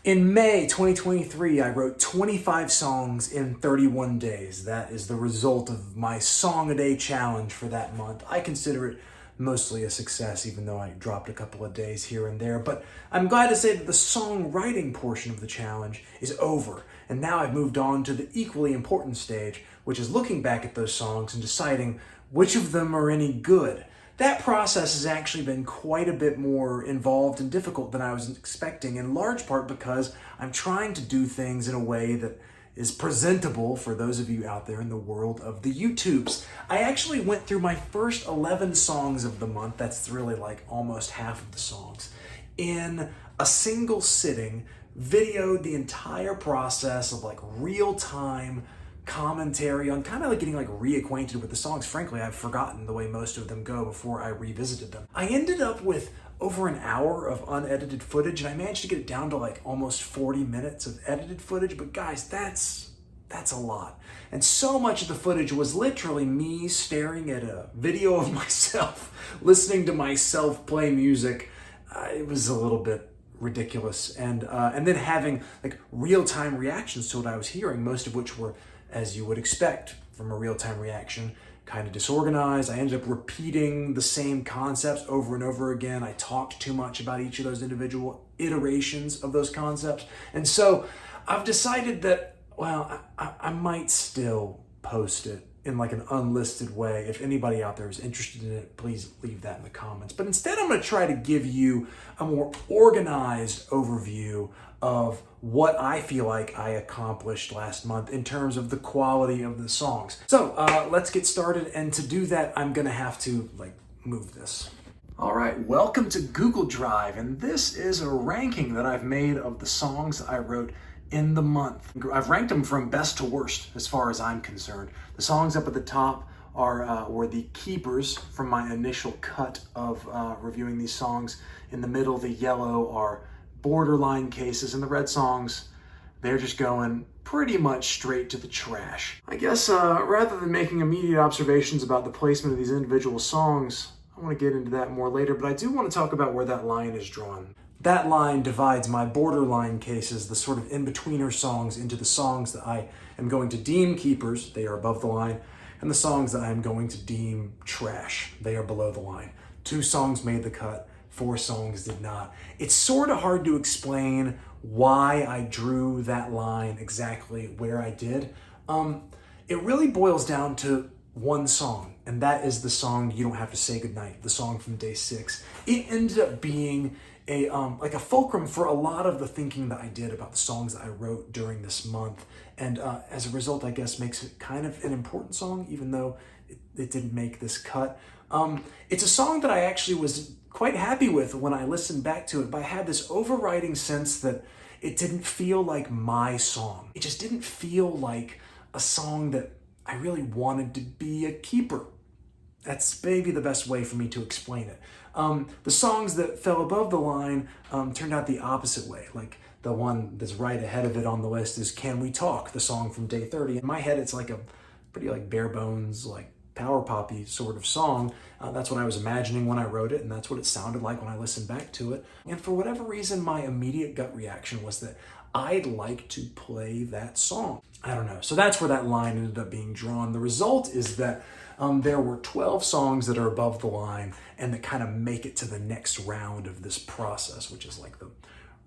In May 2023, I wrote 25 songs in 31 days. That is the result of my Song a Day challenge for that month. I consider it mostly a success, even though I dropped a couple of days here and there. But I'm glad to say that the songwriting portion of the challenge is over. And now I've moved on to the equally important stage, which is looking back at those songs and deciding which of them are any good. That process has actually been quite a bit more involved and difficult than I was expecting, in large part because I'm trying to do things in a way that is presentable for those of you out there in the world of the YouTubes. I actually went through my first 11 songs of the month, that's really like almost half of the songs, in a single sitting, videoed the entire process of like real-time commentary on kind of like getting like reacquainted with the songs. Frankly, I've forgotten the way most of them go before I revisited them. I ended up with over an hour of unedited footage, and I managed to get it down to like almost 40 minutes of edited footage, but guys, that's a lot. And so much of the footage was literally me staring at a video of myself, listening to myself play music. It was a little bit ridiculous, and then having like real-time reactions to what I was hearing, most of which were, as you would expect from a real-time reaction, kind of disorganized. I ended up repeating the same concepts over and over again. I talked too much about each of those individual iterations of those concepts. And so I've decided that, well, I might still post it in like an unlisted way. If anybody out there is interested in it, please leave that in the comments. But instead, I'm going to try to give you a more organized overview of what I feel like I accomplished last month in terms of the quality of the songs. So let's get started. And to do that, I'm going to have to like move this. All right, welcome to Google Drive. And this is a ranking that I've made of the songs I wrote in the month. I've ranked them from best to worst as far as I'm concerned. The songs up at the top were the keepers from my initial cut of reviewing these songs. In the middle, the yellow are borderline cases, and the red songs, they're just going pretty much straight to the trash. I guess rather than making immediate observations about the placement of these individual songs, I want to get into that more later, but I do want to talk about where that line is drawn. That line divides my borderline cases, the sort of in-betweener songs, into the songs that I am going to deem keepers, they are above the line, and the songs that I am going to deem trash, they are below the line. 2 songs made the cut, 4 songs did not. It's sort of hard to explain why I drew that line exactly where I did. It really boils down to one song, and that is the song You Don't Have to Say Goodnight, the song from day 6. It ended up being like a fulcrum for a lot of the thinking that I did about the songs that I wrote during this month. And as a result, I guess makes it kind of an important song, even though it didn't make this cut. It's a song that I actually was quite happy with when I listened back to it, but I had this overriding sense that it didn't feel like my song. It just didn't feel like a song that I really wanted to be a keeper. That's maybe the best way for me to explain it. The songs that fell above the line turned out the opposite way. Like the one that's right ahead of it on the list is Can We Talk, the song from day 30. In my head, it's like a pretty like bare bones, like power poppy sort of song. That's what I was imagining when I wrote it, and that's what it sounded like when I listened back to it. And for whatever reason, my immediate gut reaction was that I'd like to play that song. I don't know. So that's where that line ended up being drawn. The result is that there were 12 songs that are above the line and that kind of make it to the next round of this process, which is like the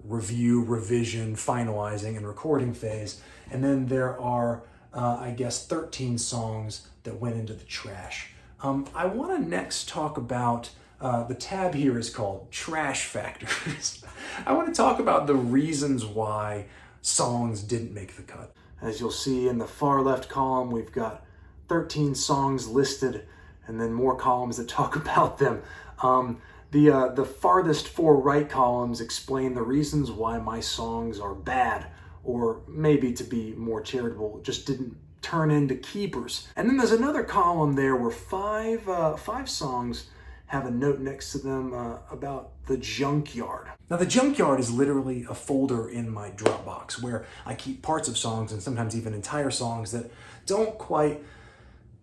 review, revision, finalizing, and recording phase. And then there are, I guess, 13 songs that went into the trash. I want to next talk about, the tab here is called Trash Factors. I want to talk about the reasons why songs didn't make the cut. As you'll see in the far left column, we've got 13 songs listed and then more columns that talk about them. The farthest 4 right columns explain the reasons why my songs are bad, or maybe to be more charitable, just didn't turn into keepers. And then there's another column there where 5 songs have a note next to them about the junkyard. Now, the junkyard is literally a folder in my Dropbox where I keep parts of songs and sometimes even entire songs that don't quite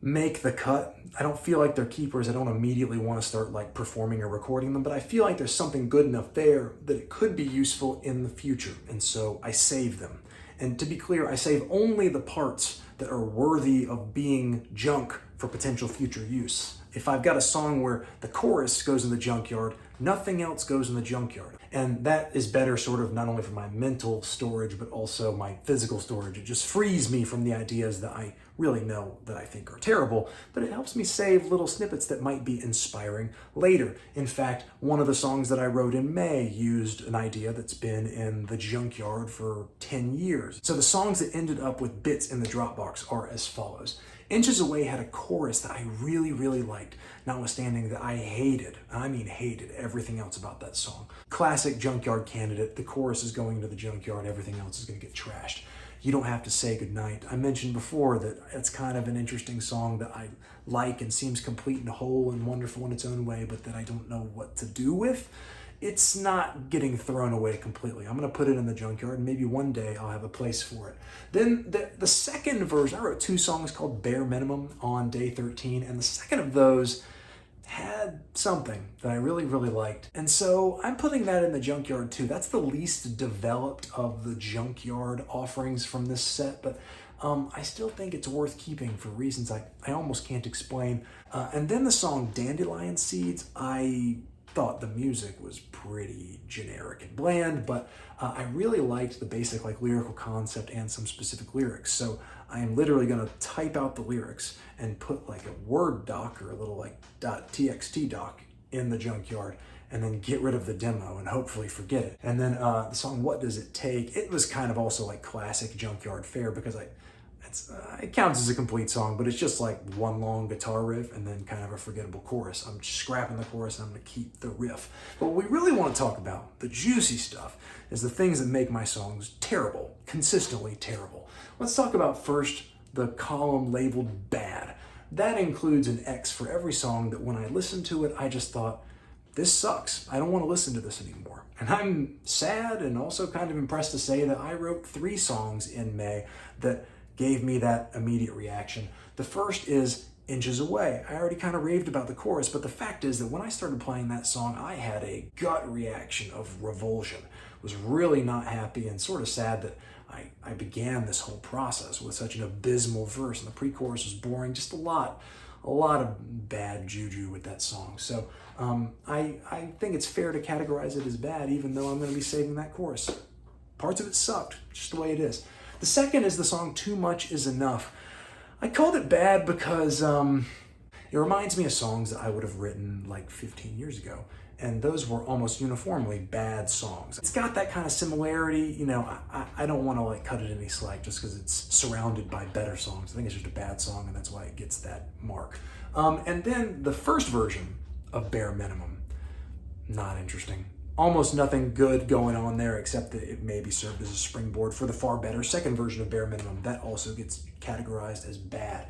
make the cut. I don't feel like they're keepers. I don't immediately want to start like performing or recording them, but I feel like there's something good enough there that it could be useful in the future. And so I save them. And to be clear, I save only the parts that are worthy of being junk for potential future use. If I've got a song where the chorus goes in the junkyard, nothing else goes in the junkyard. And that is better sort of not only for my mental storage, but also my physical storage. It just frees me from the ideas that I really know that I think are terrible, but it helps me save little snippets that might be inspiring later. In fact, one of the songs that I wrote in May used an idea that's been in the junkyard for 10 years. So the songs that ended up with bits in the Dropbox are as follows. Inches Away had a chorus that I really, really liked, notwithstanding that I hated, I mean hated, everything else about that song. Classic junkyard candidate, the chorus is going to the junkyard, everything else is going to get trashed. You Don't Have to Say Goodnight. I mentioned before that it's kind of an interesting song that I like and seems complete and whole and wonderful in its own way, but that I don't know what to do with. It's not getting thrown away completely. I'm going to put it in the junkyard, and maybe one day I'll have a place for it. Then the second version, I wrote 2 songs called Bare Minimum on day 13, and the second of those had something that I really, really liked. And so I'm putting that in the junkyard too. That's the least developed of the junkyard offerings from this set, but I still think it's worth keeping for reasons I almost can't explain. And then the song Dandelion Seeds, I thought the music was pretty generic and bland, but I really liked the basic like lyrical concept and some specific lyrics. So I am literally going to type out the lyrics and put like a Word doc or a little like .txt doc in the junkyard and then get rid of the demo and hopefully forget it. And then the song What Does It Take? It was kind of also like classic junkyard fare because it counts as a complete song, but it's just like one long guitar riff and then kind of a forgettable chorus. I'm just scrapping the chorus and I'm going to keep the riff. But what we really want to talk about, the juicy stuff, is the things that make my songs terrible, consistently terrible. Let's talk about first the column labeled bad. That includes an X for every song that when I listened to it, I just thought, this sucks. I don't want to listen to this anymore. And I'm sad and also kind of impressed to say that I wrote 3 songs in May that gave me that immediate reaction. The first is Inches Away. I already kind of raved about the chorus, but the fact is that when I started playing that song, I had a gut reaction of revulsion. Was really not happy and sort of sad that I began this whole process with such an abysmal verse, and the pre-chorus was boring, just a lot of bad juju with that song. So I think it's fair to categorize it as bad, even though I'm going to be saving that chorus. Parts of it sucked, just the way it is. The second is the song Too Much Is Enough. I called it bad because it reminds me of songs that I would have written like 15 years ago, and those were almost uniformly bad songs. It's got that kind of similarity, you know, I don't want to like cut it any slack just because it's surrounded by better songs. I think it's just a bad song, and that's why it gets that mark. And then the first version of Bare Minimum, not interesting. Almost nothing good going on there except that it maybe served as a springboard for the far better second version of Bare Minimum. That also gets categorized as bad.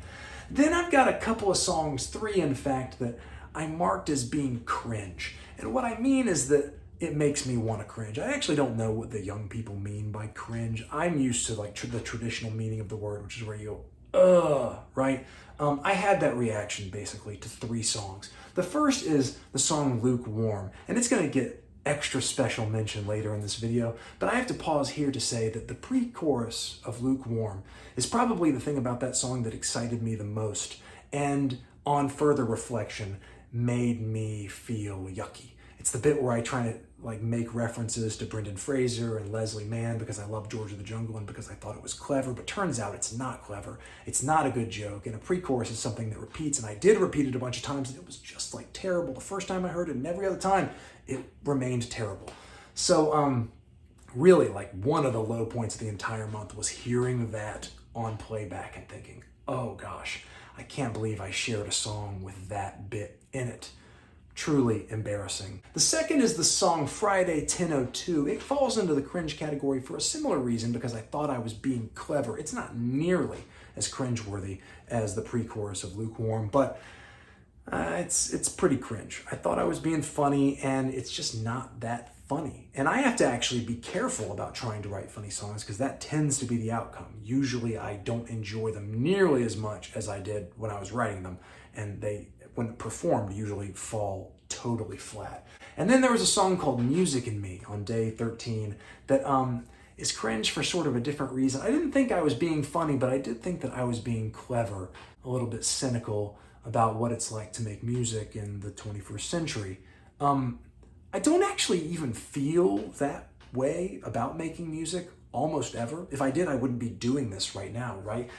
Then I've got a couple of songs, 3 in fact, that I marked as being cringe. And what I mean is that it makes me want to cringe. I actually don't know what the young people mean by cringe. I'm used to like the traditional meaning of the word, which is where you go, right? I had that reaction basically to 3 songs. The first is the song Lukewarm, and it's going to get extra special mention later in this video, but I have to pause here to say that the pre-chorus of Lukewarm is probably the thing about that song that excited me the most, and on further reflection made me feel yucky. It's the bit where I try to like make references to Brendan Fraser and Leslie Mann because I love George of the Jungle and because I thought it was clever, but turns out it's not clever. It's not a good joke, and a pre-chorus is something that repeats, and I did repeat it a bunch of times, and it was just like terrible the first time I heard it, and every other time it remained terrible. So really like one of the low points of the entire month was hearing that on playback and thinking, oh gosh, I can't believe I shared a song with that bit in it. Truly embarrassing. The second is the song Friday 10:02. It falls into the cringe category for a similar reason, because I thought I was being clever. It's not nearly as cringeworthy as the pre-chorus of Lukewarm, but it's pretty cringe. I thought I was being funny, and it's just not that funny. And I have to actually be careful about trying to write funny songs because that tends to be the outcome. Usually I don't enjoy them nearly as much as I did when I was writing them. And they, when performed, usually fall totally flat. And then there was a song called Music in Me on day 13 that is cringe for sort of a different reason. I didn't think I was being funny, but I did think that I was being clever, a little bit cynical about what it's like to make music in the 21st century. I don't actually even feel that way about making music almost ever. If I did, I wouldn't be doing this right now, right?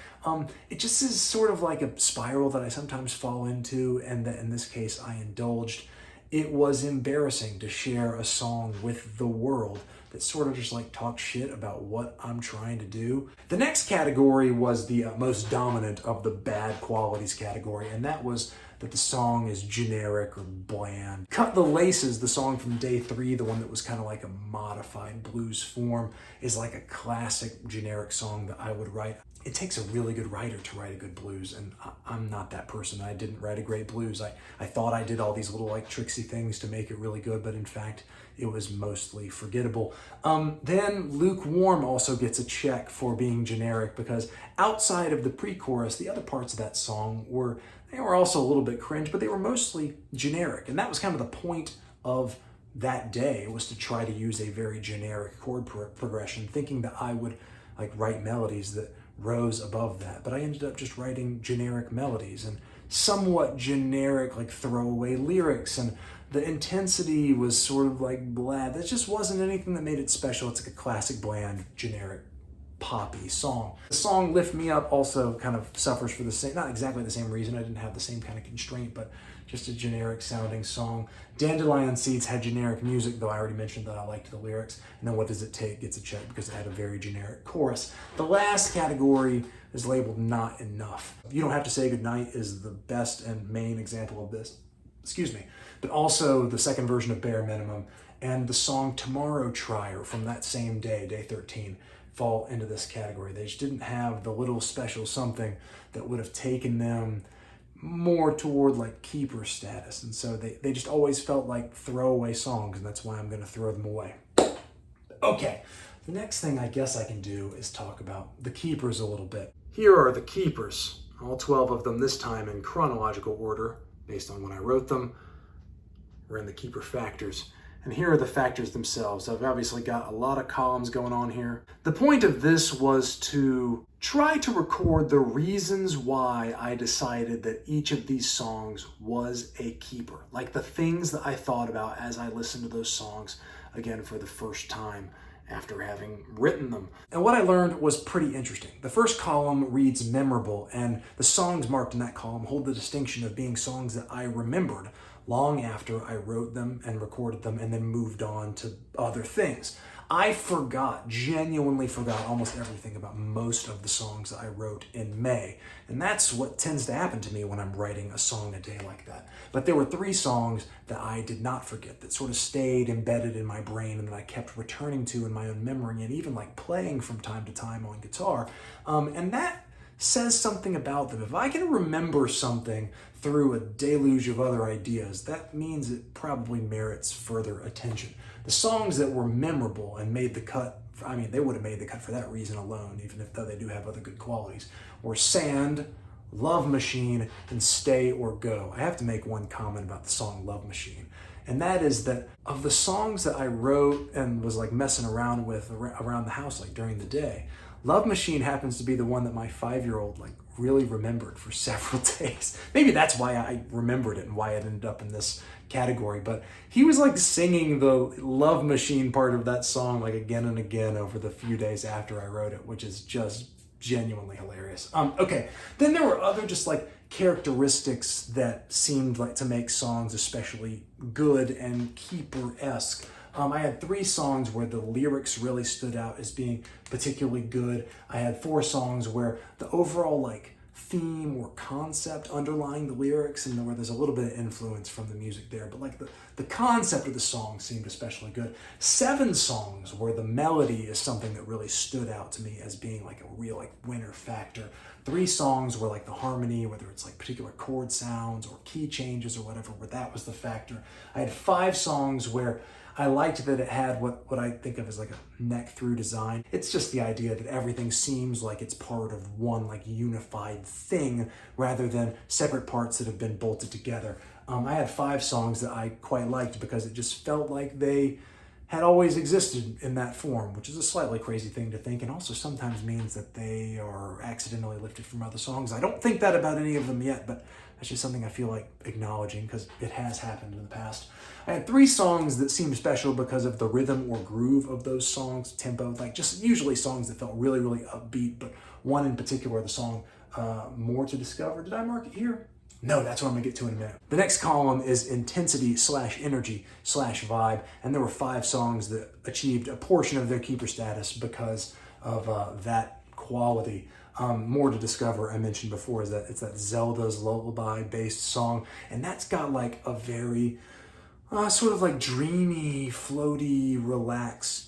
It just is sort of like a spiral that I sometimes fall into, and that in this case I indulged. It was embarrassing to share a song with the world that sort of just like talked shit about what I'm trying to do. The next category was the most dominant of the bad qualities category, and that was that the song is generic or bland. Cut the Laces, the song from day 3, the one that was kind of like a modified blues form, is like a classic generic song that I would write. It takes a really good writer to write a good blues, and I'm not that person. I didn't write a great blues. I thought I did all these little like tricksy things to make it really good, but in fact, it was mostly forgettable. Then Lukewarm also gets a check for being generic because outside of the pre-chorus, the other parts of that song were also a little bit cringe, but they were mostly generic. And that was kind of the point of that day, was to try to use a very generic chord progression, thinking that I would like write melodies that rose above that. But I ended up just writing generic melodies and somewhat generic like throwaway lyrics, and the intensity was sort of like blah. That just wasn't anything that made it special. It's like a classic bland generic poppy song. The song Lift Me Up also kind of suffers for the same, not exactly the same reason. I didn't have the same kind of constraint, but just a generic sounding song. Dandelion Seeds had generic music, though I already mentioned that I liked the lyrics. And then What Does It Take gets a check because it had a very generic chorus. The last category is labeled Not Enough. You Don't Have to Say Goodnight is the best and main example of this, but also the second version of Bare Minimum and the song Tomorrow Trier from that same day, day 13, fall into this category. They just didn't have the little special something that would have taken them more toward like keeper status. And so they just always felt like throwaway songs, and that's why I'm going to throw them away. Okay, the next thing I guess I can do is talk about the keepers a little bit. Here are the keepers, all 12 of them, this time in chronological order, based on when I wrote them. We're in the keeper factors. And here are the factors themselves. I've obviously got a lot of columns going on here. The point of this was to try to record the reasons why I decided that each of these songs was a keeper. Like the things that I thought about as I listened to those songs, again, for the first time after having written them. And what I learned was pretty interesting. The first column reads memorable, and the songs marked in that column hold the distinction of being songs that I remembered long after I wrote them and recorded them and then moved on to other things. I genuinely forgot almost everything about most of the songs that I wrote in May. And that's what tends to happen to me when I'm writing a song a day like that. But there were 3 songs that I did not forget, that sort of stayed embedded in my brain and that I kept returning to in my own memory and even like playing from time to time on guitar. And that says something about them. If I can remember something through a deluge of other ideas, that means it probably merits further attention. The songs that were memorable and made the cut, I mean, they would have made the cut for that reason alone, even though they do have other good qualities, were Sand, Love Machine, and Stay or Go. I have to make one comment about the song Love Machine. And that is that of the songs that I wrote and was like messing around with around the house like during the day, Love Machine happens to be the one that my 5-year-old like really remembered for several days. Maybe that's why I remembered it and why it ended up in this category. But he was like singing the Love Machine part of that song like again and again over the few days after I wrote it, which is just genuinely hilarious. Okay, then there were other just like characteristics that seemed like to make songs especially good and keeper-esque. I had 3 songs where the lyrics really stood out as being particularly good. I had 4 songs where the overall like theme or concept underlying the lyrics, and where there's a little bit of influence from the music there, but like the concept of the song seemed especially good. 7 songs where the melody is something that really stood out to me as being like a real like winner factor. 3 songs where like the harmony, whether it's like particular chord sounds or key changes or whatever, where that was the factor. I had 5 songs where I liked that it had what I think of as like a neck through design. It's just the idea that everything seems like it's part of one like unified thing rather than separate parts that have been bolted together. I had 5 songs that I quite liked because it just felt like they had always existed in that form, which is a slightly crazy thing to think, and also sometimes means that they are accidentally lifted from other songs. I don't think that about any of them yet, but that's just something I feel like acknowledging because it has happened in the past. I had 3 songs that seemed special because of the rhythm or groove of those songs, tempo, like just usually songs that felt really, really upbeat, but one in particular, the song More to Discover. Did I mark it here? No, that's what I'm gonna get to in a minute. The next column is intensity/energy/vibe, and there were 5 songs that achieved a portion of their keeper status because of that quality. More to Discover, I mentioned before, is that it's that Zelda's Lullaby based song, and that's got like a very sort of like dreamy, floaty,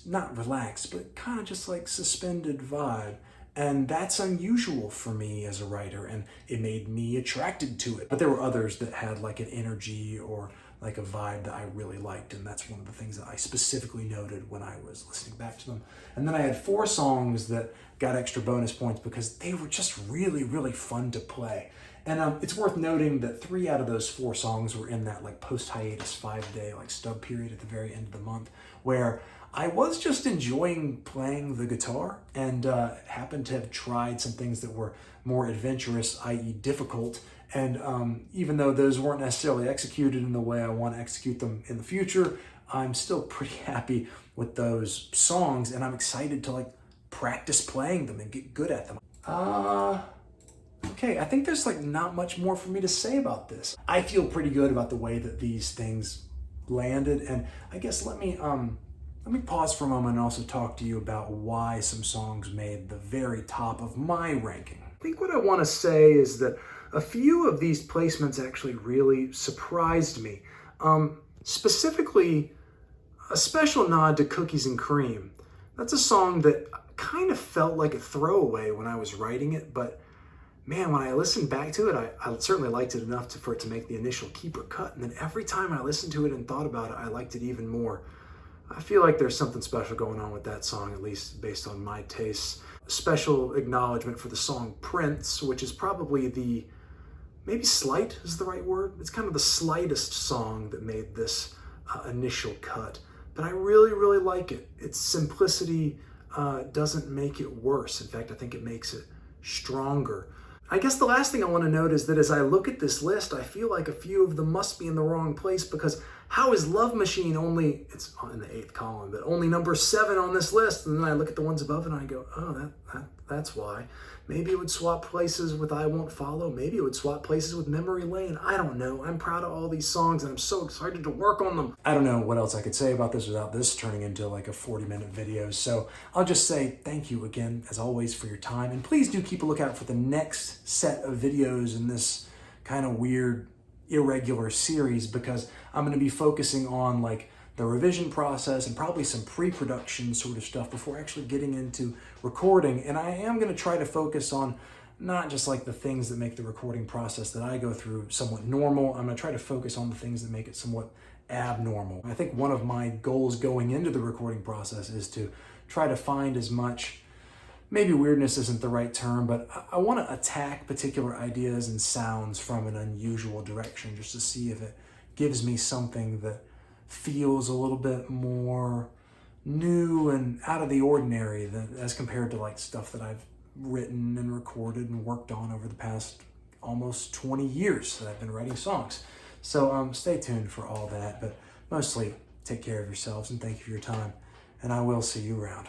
not relaxed, but kind of just like suspended vibe. And that's unusual for me as a writer, and it made me attracted to it. But there were others that had like an energy or like a vibe that I really liked, and that's one of the things that I specifically noted when I was listening back to them. And then I had 4 songs that got extra bonus points because they were just really, really fun to play. And it's worth noting that 3 out of those 4 songs were in that like post-hiatus 5-day like stub period at the very end of the month, where I was just enjoying playing the guitar and happened to have tried some things that were more adventurous, i.e. difficult. And even though those weren't necessarily executed in the way I want to execute them in the future, I'm still pretty happy with those songs, and I'm excited to like practice playing them and get good at them. Okay, I think there's like not much more for me to say about this. I feel pretty good about the way that these things landed, and I guess let me pause for a moment and also talk to you about why some songs made the very top of my ranking. I think what I want to say is that a few of these placements actually really surprised me. Specifically, a special nod to Cookies and Cream. That's a song that kind of felt like a throwaway when I was writing it, but man, when I listened back to it, I certainly liked it enough for it to make the initial keeper cut, and then every time I listened to it and thought about it, I liked it even more. I feel like there's something special going on with that song, at least based on my tastes. Special acknowledgement for the song Prince, which is probably maybe slight is the right word. It's kind of the slightest song that made this initial cut, but I really, really like it. Its simplicity doesn't make it worse. In fact, I think it makes it stronger. I guess the last thing I want to note is that as I look at this list, I feel like a few of them must be in the wrong place, because how is Love Machine only, it's in the 8th column, but only number 7 on this list? And then I look at the ones above it and I go, oh, that's why. Maybe it would swap places with I Won't Follow. Maybe it would swap places with Memory Lane. I don't know. I'm proud of all these songs and I'm so excited to work on them. I don't know what else I could say about this without this turning into like a 40-minute video. So I'll just say thank you again, as always, for your time. And please do keep a lookout for the next set of videos in this kind of weird, irregular series, because I'm going to be focusing on like the revision process and probably some pre-production sort of stuff before actually getting into recording. And I am going to try to focus on not just like the things that make the recording process that I go through somewhat normal. I'm going to try to focus on the things that make it somewhat abnormal. I think one of my goals going into the recording process is to try to find as much, maybe weirdness isn't the right term, but I want to attack particular ideas and sounds from an unusual direction just to see if it gives me something that feels a little bit more new and out of the ordinary than as compared to like stuff that I've written and recorded and worked on over the past almost 20 years that I've been writing songs. So stay tuned for all that, but mostly take care of yourselves and thank you for your time, and I will see you around.